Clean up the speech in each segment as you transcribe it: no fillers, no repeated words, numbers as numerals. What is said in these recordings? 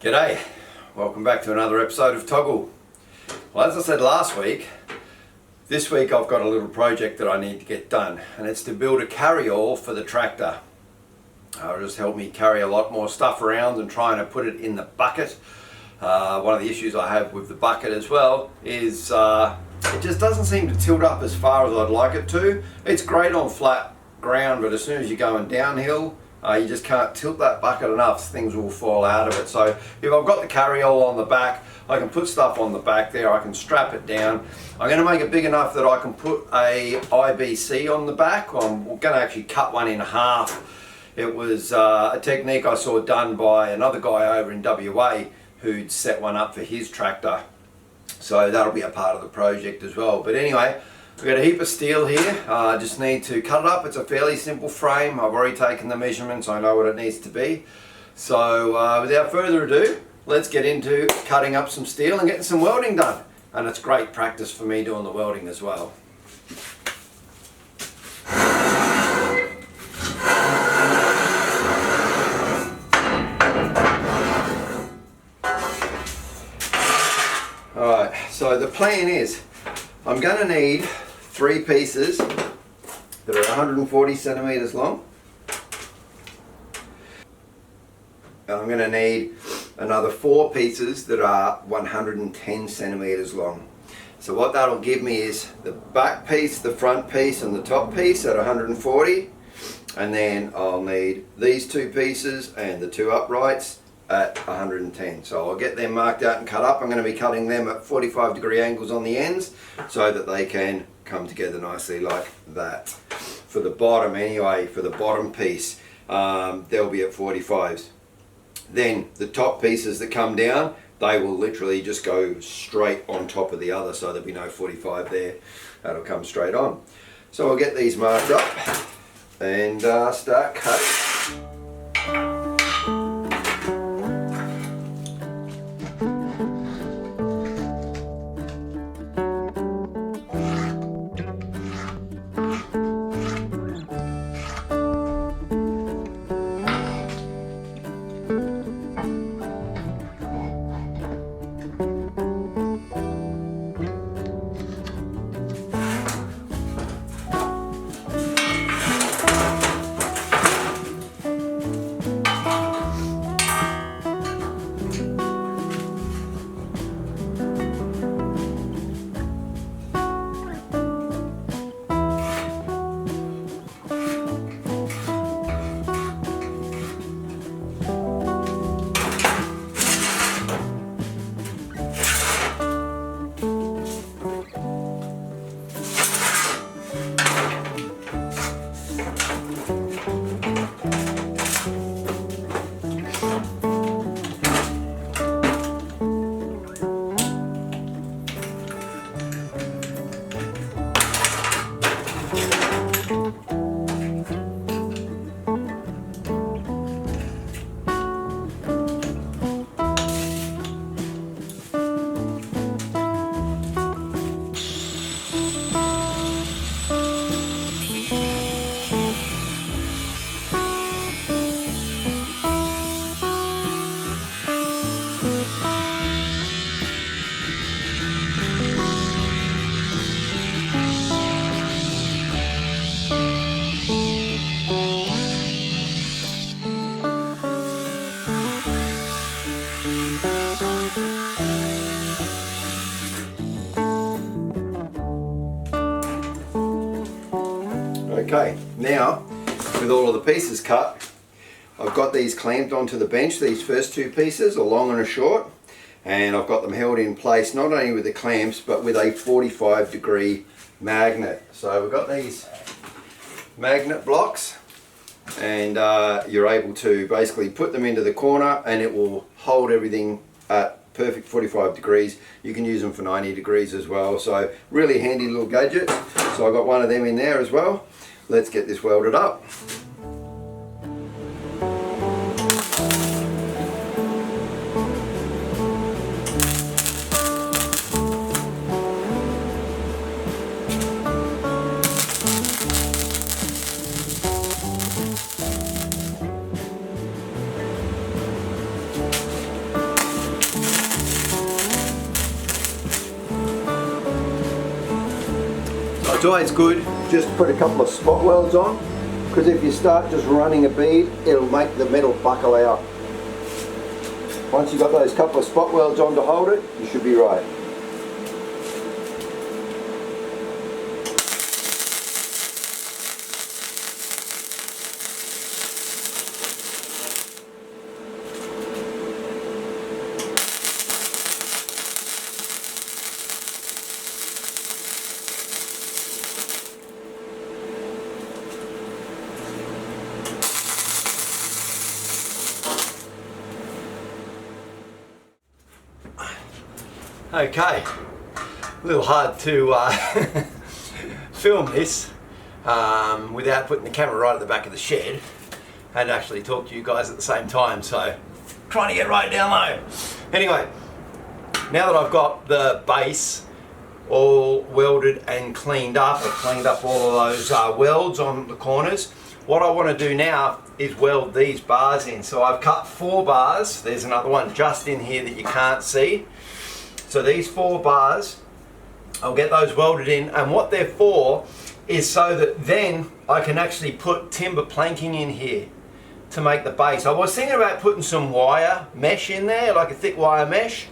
G'day, welcome back to another episode of Togl. Well, as I said last week, this week I've got a little project that I need to get done, and it's to build a carry-all for the tractor. It'll just help me carry a lot more stuff around and trying to put it in the bucket. One of the issues I have with the bucket as well is it just doesn't seem to tilt up as far as I'd like it to. It's great on flat ground, but as soon as you're going downhill, you just can't tilt that bucket enough, things will fall out of it. So if I've got the carry-all on the back, I can put stuff on the back there, I can strap it down. I'm going to make it big enough that I can put a IBC on the back. I'm going to actually cut one in half. It was a technique I saw done by another guy over in WA who'd set one up for his tractor. So that'll be a part of the project as well. But anyway, we've got a heap of steel here. I just need to cut it up. It's a fairly simple frame. I've already taken the measurements. I know what it needs to be. So without further ado, let's get into cutting up some steel and getting some welding done. And it's great practice for me doing the welding as well. Alright, so the plan is I'm going to need 3 pieces that are 140 centimeters long. And I'm going to need another 4 pieces that are 110 centimeters long. So what that'll give me is the back piece, the front piece and the top piece at 140, and then I'll need these 2 pieces and the 2 uprights at 110. So I'll get them marked out and cut up. I'm going to be cutting them at 45-degree angles on the ends so that they can come together nicely like that. For the bottom anyway, for the bottom piece, they'll be at 45s. Then the top pieces that come down, they will literally just go straight on top of the other, so there'll be no 45 there. That'll come straight on. So I'll get these marked up and start cutting. Okay, now with all of the pieces cut, I've got these clamped onto the bench. These first 2 pieces, a long and a short, and I've got them held in place not only with the clamps but with a 45-degree magnet. So we've got these magnet blocks, and you're able to basically put them into the corner and it will hold everything at perfect 45 degrees. You can use them for 90 degrees as well, so really handy little gadgets. So I've got one of them in there as well. Let's get this welded up. It's always good just to put a couple of spot welds on, because if you start just running a bead, it'll make the metal buckle out. Once you've got those couple of spot welds on to hold it, you should be right. Okay, a little hard to film this without putting the camera right at the back of the shed and actually talk to you guys at the same time, so trying to get right down low. Anyway, now that I've got the base all welded and cleaned up, I've cleaned up all of those welds on the corners, what I want to do now is weld these bars in. So I've cut 4 bars, there's another one just in here that you can't see. So these 4 bars, I'll get those welded in, and what they're for is so that then I can actually put timber planking in here to make the base. I was thinking about putting some wire mesh in there, like a thick wire mesh.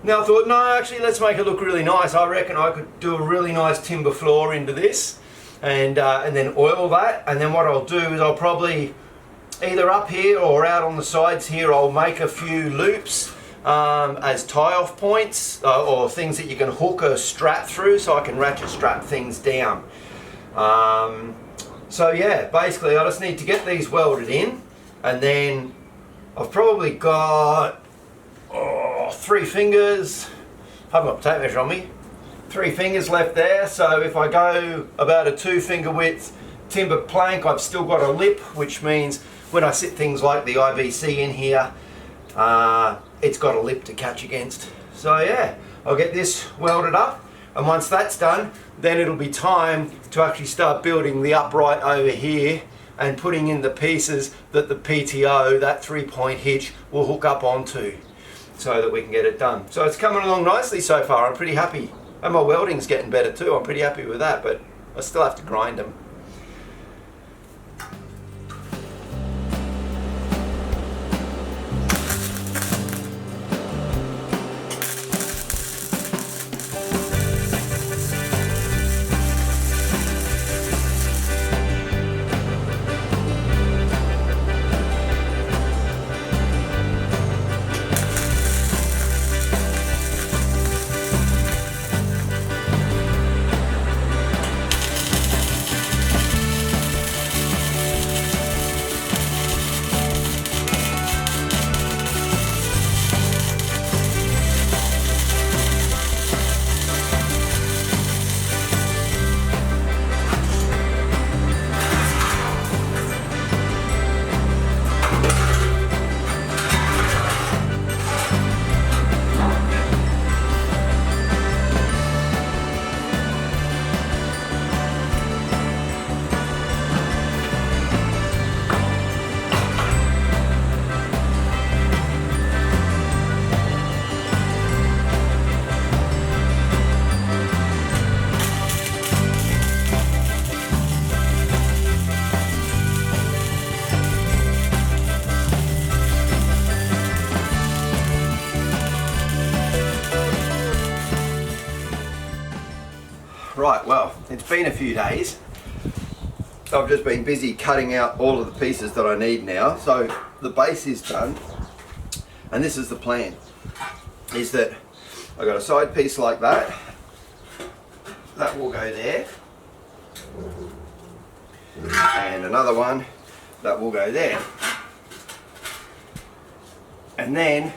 Now I thought, no, actually let's make it look really nice. I reckon I could do a really nice timber floor into this and then oil that, and then what I'll do is I'll probably either up here or out on the sides here, I'll make a few loops as tie-off points or things that you can hook a strap through, so I can ratchet strap things down. So yeah, basically I just need to get these welded in, and then I've probably got 3 fingers, I haven't got a tape measure on me, 3 fingers left there. So if I go about a 2-finger width timber plank, I've still got a lip, which means when I sit things like the IVC in here, it's got a lip to catch against. So yeah, I'll get this welded up, and once that's done, then it'll be time to actually start building the upright over here and putting in the pieces that the PTO, that 3-point hitch, will hook up onto, so that we can get it done. So it's coming along nicely so far. I'm pretty happy, and my welding's getting better too. I'm pretty happy with that, but I still have to grind them. Right, well, it's been a few days. I've just been busy cutting out all of the pieces that I need now. So the base is done, and this is the plan, is that I've got a side piece like that. That will go there. And another one that will go there. And then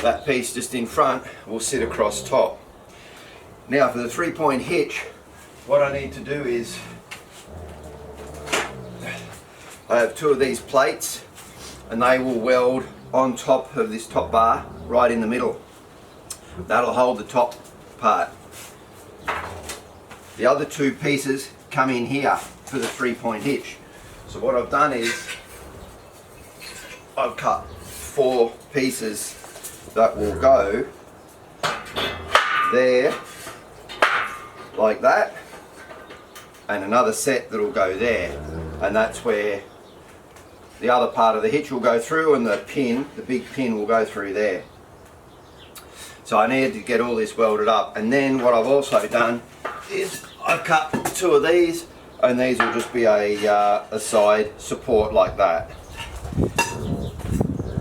that piece just in front will sit across top. Now for the 3-point hitch, what I need to do is, I have 2 of these plates, and they will weld on top of this top bar, right in the middle. That'll hold the top part. The other 2 pieces come in here for the 3-point hitch. So what I've done is, I've cut 4 pieces that will go there, like that, and another set that will go there, and that's where the other part of the hitch will go through, and the big pin will go through there. So I needed to get all this welded up, and then what I've also done is I've cut 2 of these, and these will just be a side support like that.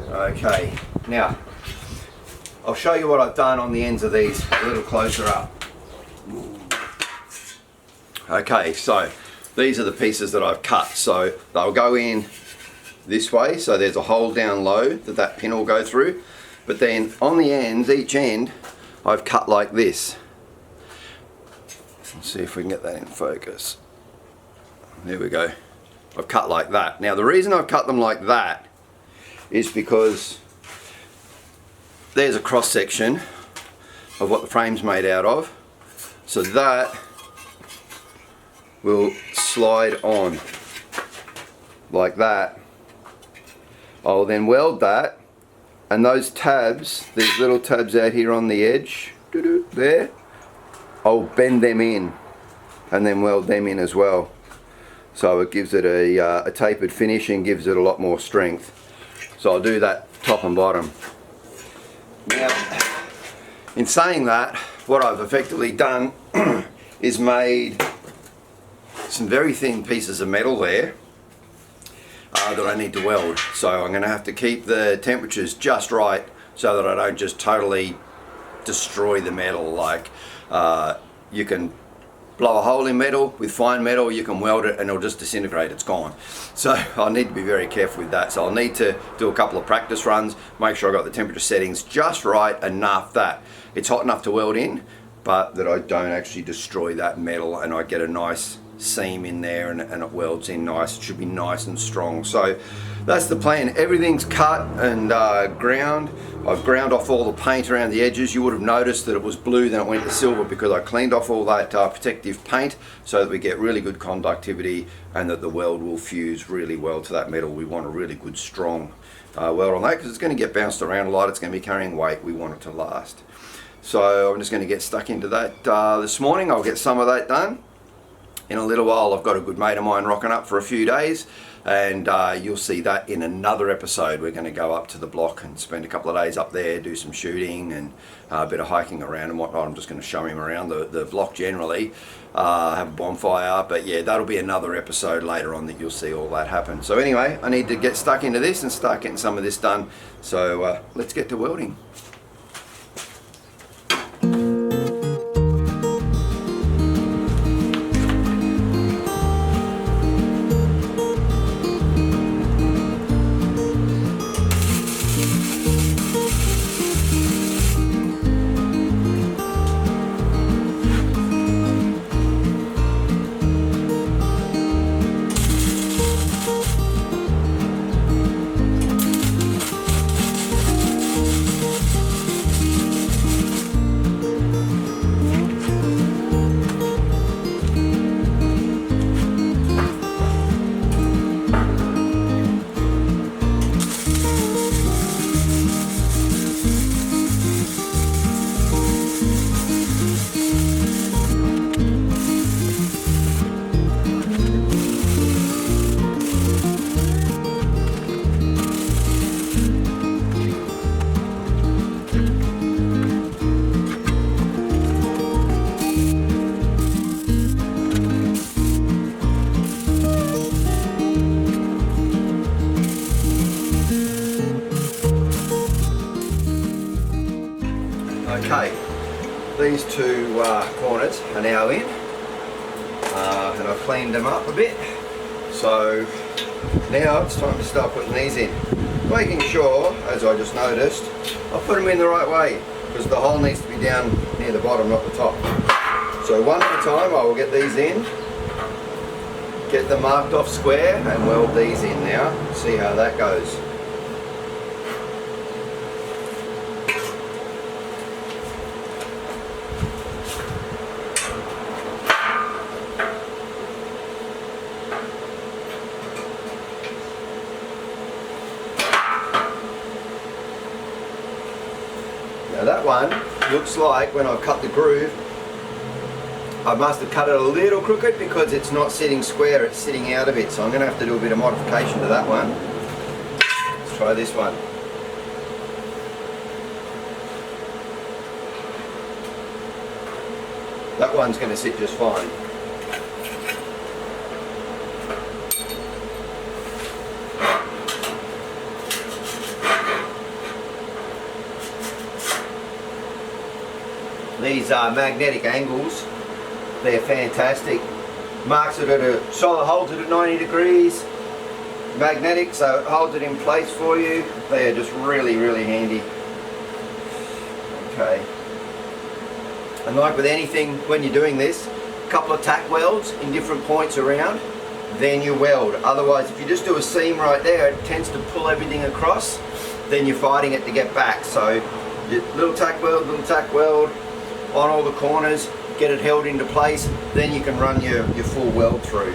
Okay, now I'll show you what I've done on the ends of these a little closer up. Okay, so these are the pieces that I've cut. So they'll go in this way, so there's a hole down low that pin will go through. But then on the ends, each end, I've cut like this. Let's see if we can get that in focus. There we go. I've cut like that. Now the reason I've cut them like that is because there's a cross section of what the frame's made out of. So that will slide on like that. I'll then weld that, and those tabs, these little tabs out here on the edge, there, I'll bend them in and then weld them in as well. So it gives it a tapered finish and gives it a lot more strength. So I'll do that top and bottom. Now, in saying that, what I've effectively done is made some very thin pieces of metal there that I need to weld. So I'm going to have to keep the temperatures just right so that I don't just totally destroy the metal. Like you can blow a hole in metal with fine metal, you can weld it and it'll just disintegrate, it's gone. So I need to be very careful with that. So I'll need to do a couple of practice runs, make sure I got the temperature settings just right, enough that it's hot enough to weld in, but that I don't actually destroy that metal, and I get a nice seam in there and it welds in nice. It should be nice and strong. So that's the plan. Everything's cut and ground. I've ground off all the paint around the edges. You would have noticed that it was blue, then it went to silver because I cleaned off all that protective paint so that we get really good conductivity and that the weld will fuse really well to that metal. We want a really good strong weld on that because it's going to get bounced around a lot. It's going to be carrying weight. We want it to last. So I'm just going to get stuck into that this morning. I'll get some of that done. In a little while, I've got a good mate of mine rocking up for a few days, and you'll see that in another episode. We're going to go up to the block and spend a couple of days up there, do some shooting and a bit of hiking around and whatnot. I'm just going to show him around the block generally, have a bonfire, but yeah, that'll be another episode later on that you'll see all that happen. So anyway, I need to get stuck into this and start getting some of this done. So let's get to welding. Okay, these two corners are now in, and I've cleaned them up a bit. So now it's time to start putting these in. Making sure, as I just noticed, I put them in the right way, because the hole needs to be down near the bottom, not the top. So one at a time I will get these in, get them marked off square and weld these in now, see how that goes. Now that one looks like when I've cut the groove, I must have cut it a little crooked because it's not sitting square, it's sitting out of it. So I'm going to have to do a bit of modification to that one. Let's try this one. That one's going to sit just fine. These magnetic angles, they're fantastic. Marks it at a solid, holds it at 90 degrees. Magnetic, so it holds it in place for you. They are just really, really handy. Okay. And like with anything, when you're doing this, a couple of tack welds in different points around, then you weld. Otherwise, if you just do a seam right there, it tends to pull everything across, then you're fighting it to get back. So, little tack weld on all the corners, get it held into place, then you can run your full weld through.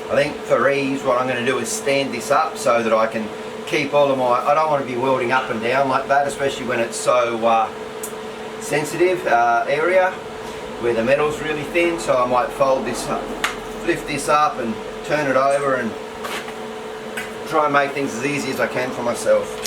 I think for ease what I'm going to do is stand this up so that I can keep all of my, I don't want to be welding up and down like that, especially when it's so sensitive area where the metal's really thin. So I might fold this up, lift this up and turn it over and try and make things as easy as I can for myself.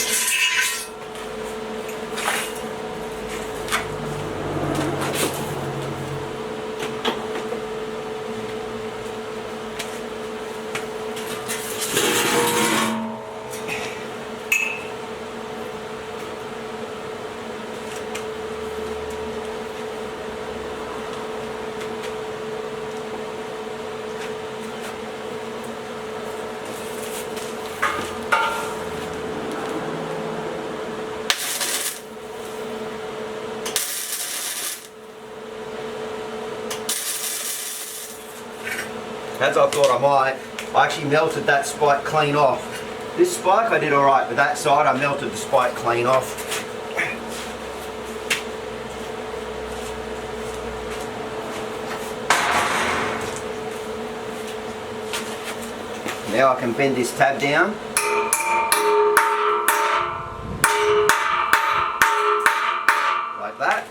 As I thought I might, I actually melted that spike clean off. This spike I did alright, but that side I melted the spike clean off. Now I can bend this tab down. Like that.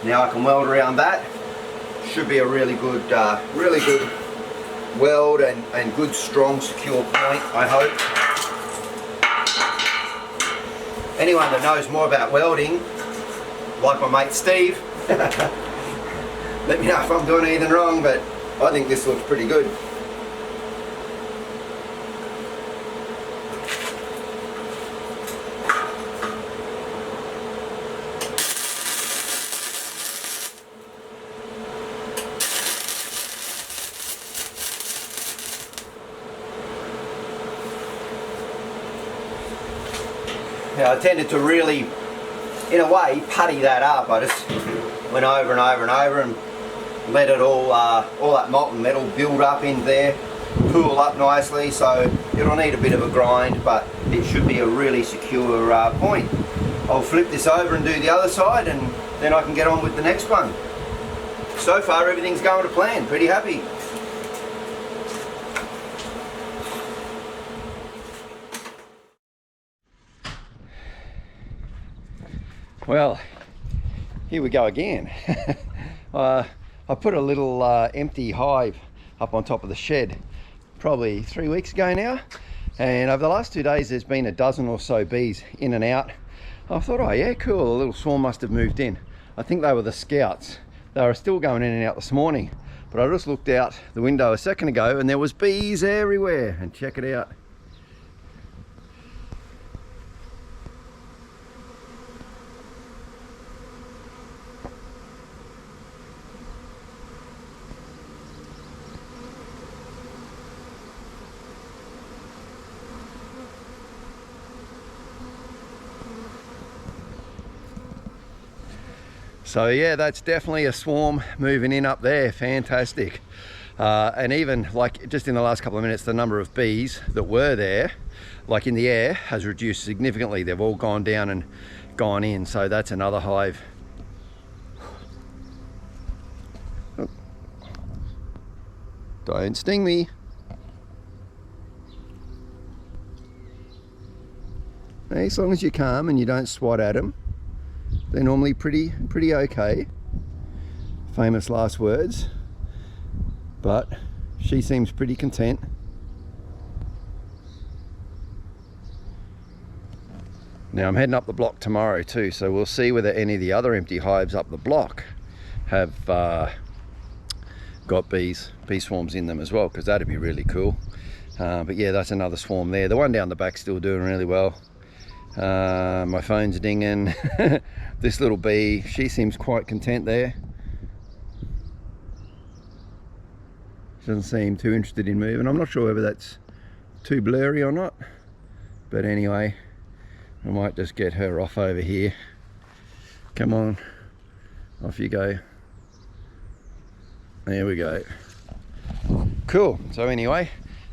Now I can weld around that. Should be a really good weld and good strong secure point, I hope. Anyone that knows more about welding, like my mate Steve, let me know if I'm doing anything wrong, but I think this looks pretty good. Now, I tended to really, in a way, putty that up. I just went over and over and over and let it all that molten metal build up in there, cool up nicely. So it'll need a bit of a grind, but it should be a really secure point. I'll flip this over and do the other side, and then I can get on with the next one. So far, everything's going to plan. Pretty happy. Well, here we go again. I put a little empty hive up on top of the shed probably 3 weeks ago now, and over the last 2 days there's been a dozen or so bees in and out. I thought, oh yeah, cool, a little swarm must have moved in. I think they were the scouts. They were still going in and out this morning, but I just looked out the window a second ago and there was bees everywhere, and check it out. So yeah, that's definitely a swarm moving in up there. Fantastic. And even like just in the last couple of minutes, the number of bees that were there, like in the air, has reduced significantly. They've all gone down and gone in. So that's another hive. Oh. Don't sting me. As long as you're calm and you don't swat at them, they're normally pretty okay. Famous last words. But she seems pretty content. Now I'm heading up the block tomorrow too, so we'll see whether any of the other empty hives up the block have got bee swarms in them as well, because that'd be really cool. But yeah, that's another swarm there. The one down the back's still doing really well. My phone's dinging. This little bee, she seems quite content there. She doesn't seem too interested in moving. I'm not sure whether that's too blurry or not, but anyway, I might just get her off over here. Come on, off you go. There we go. Cool. So anyway,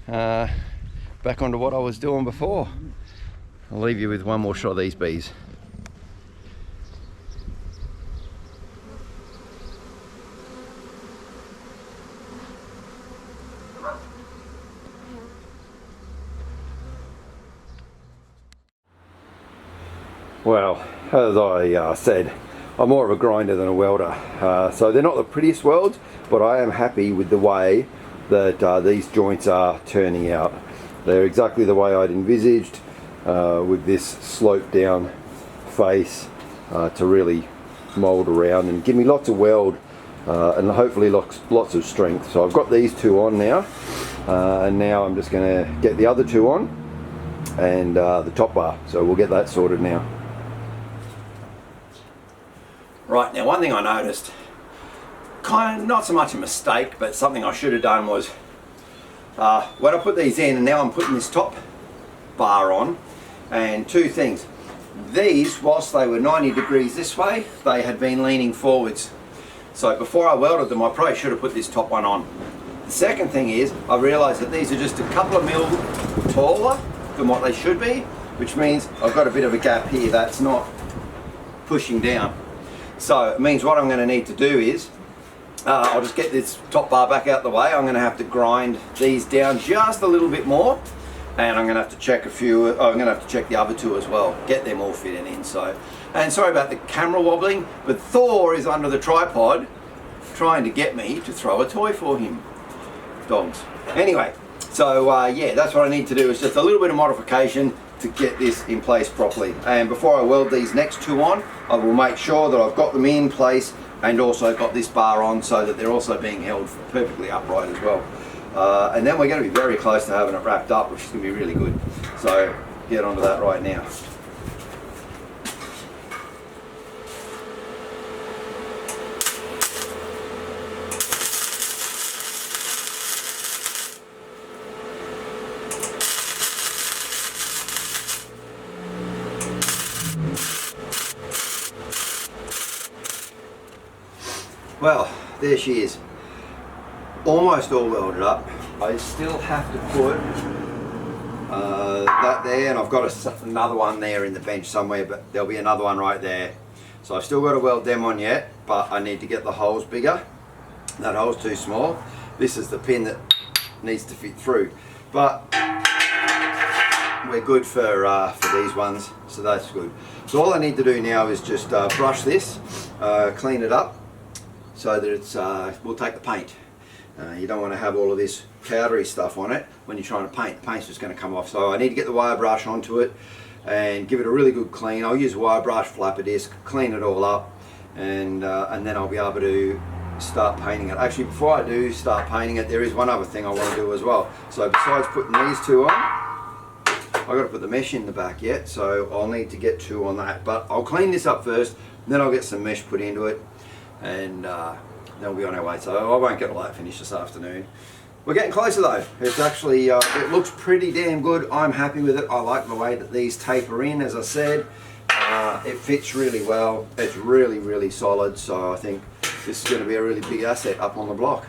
back onto what I was doing before. I'll leave you with one more shot of these bees. Well, as I said, I'm more of a grinder than a welder. So they're not the prettiest welds, but I am happy with the way that these joints are turning out. They're exactly the way I'd envisaged, with this sloped down face to really mould around and give me lots of weld and hopefully lots of strength. So I've got these two on now, and now I'm just going to get the other two on and the top bar. So we'll get that sorted now. Right, now one thing I noticed, kind of not so much a mistake, but something I should have done was when I put these in, and now I'm putting this top bar on, and two things. These, whilst they were 90 degrees this way, they had been leaning forwards. So before I welded them, I probably should have put this top one on. The second thing is, I realised that these are just a couple of mil taller than what they should be, which means I've got a bit of a gap here that's not pushing down. So it means what I'm going to need to do is, I'll just get this top bar back out the way. I'm going to have to grind these down just a little bit more, and I'm going to have to check a few. I'm going to have to check the other two as well, get them all fitted in. So, and sorry about the camera wobbling, but Thor is under the tripod trying to get me to throw a toy for him. Dogs. Anyway, so yeah, that's what I need to do, is just a little bit of modification to get this in place properly. And before I weld these next two on, I will make sure that I've got them in place and also got this bar on so that they're also being held perfectly upright as well. And then we're going to be very close to having it wrapped up, which is going to be really good. So get onto that right now. Well, there she is, almost all welded up. I still have to put that there, and I've got another one there in the bench somewhere, but there'll be another one right there. So I've still got to weld them on yet, but I need to get the holes bigger. That hole's too small. This is the pin that needs to fit through, but we're good for these ones, so that's good. So all I need to do now is just brush this, clean it up, so that it's, we'll take the paint. You don't want to have all of this powdery stuff on it when you're trying to paint. The paint's just going to come off. So I need to get the wire brush onto it and give it a really good clean. I'll use a wire brush, flapper disc, clean it all up, and then I'll be able to start painting it. Actually, before I do start painting it, there is one other thing I want to do as well. So besides putting these two on, I've got to put the mesh in the back yet, so I'll need to get two on that. But I'll clean this up first, then I'll get some mesh put into it, and then we'll be on our way. So I won't get all that finished this afternoon. We're getting closer though. It's actually, it looks pretty damn good. I'm happy with it. I like the way that these taper in, as I said. It fits really well. It's really solid, so I think this is going to be a really big asset up on the block.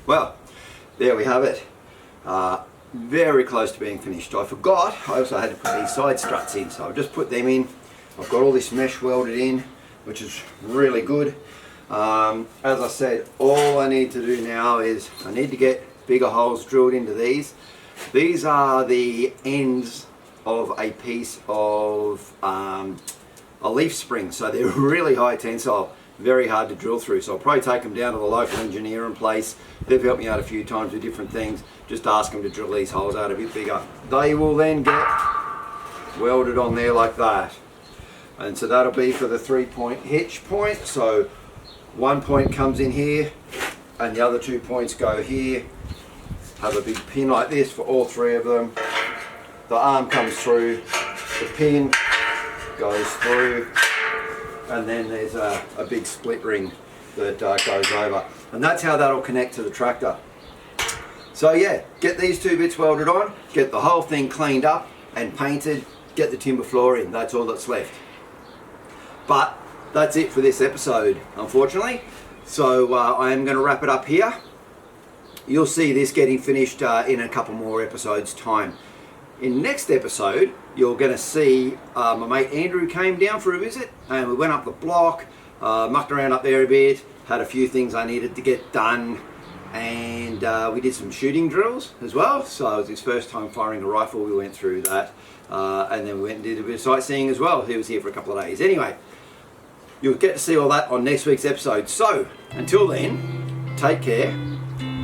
Well, there we have it. Very close to being finished. I forgot, I also had to put these side struts in, so I've just put them in. I've got all this mesh welded in, which is really good. As I said, all I need to do now is I need to get bigger holes drilled into these. These are the ends of a piece of a leaf spring, so they're really high tensile, very hard to drill through. So I'll probably take them down to the local engineer in place. They've helped me out a few times with different things. Just ask them to drill these holes out a bit bigger. They will then get welded on there like that. And so that'll be for the 3-point hitch point. So one point comes in here and the other 2 points go here. Have a big pin like this for all 3 of them. The arm comes through, the pin goes through, and then there's a big split ring that goes over. And that's how that'll connect to the tractor. So yeah, get these 2 bits welded on, get the whole thing cleaned up and painted, get the timber floor in. That's all that's left. But that's it for this episode, unfortunately. So I am going to wrap it up here. You'll see this getting finished in a couple more episodes' time. In next episode, you're going to see my mate Andrew came down for a visit and we went up the block, mucked around up there a bit, had a few things I needed to get done, and we did some shooting drills as well. So it was his first time firing a rifle. We went through that, and then we went and did a bit of sightseeing as well. He was here for a couple of days. Anyway, you'll get to see all that on next week's episode. So until then, take care,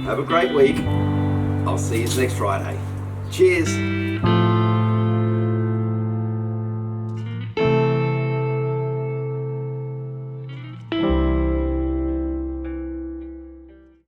have a great week. I'll see you next Friday. Cheers.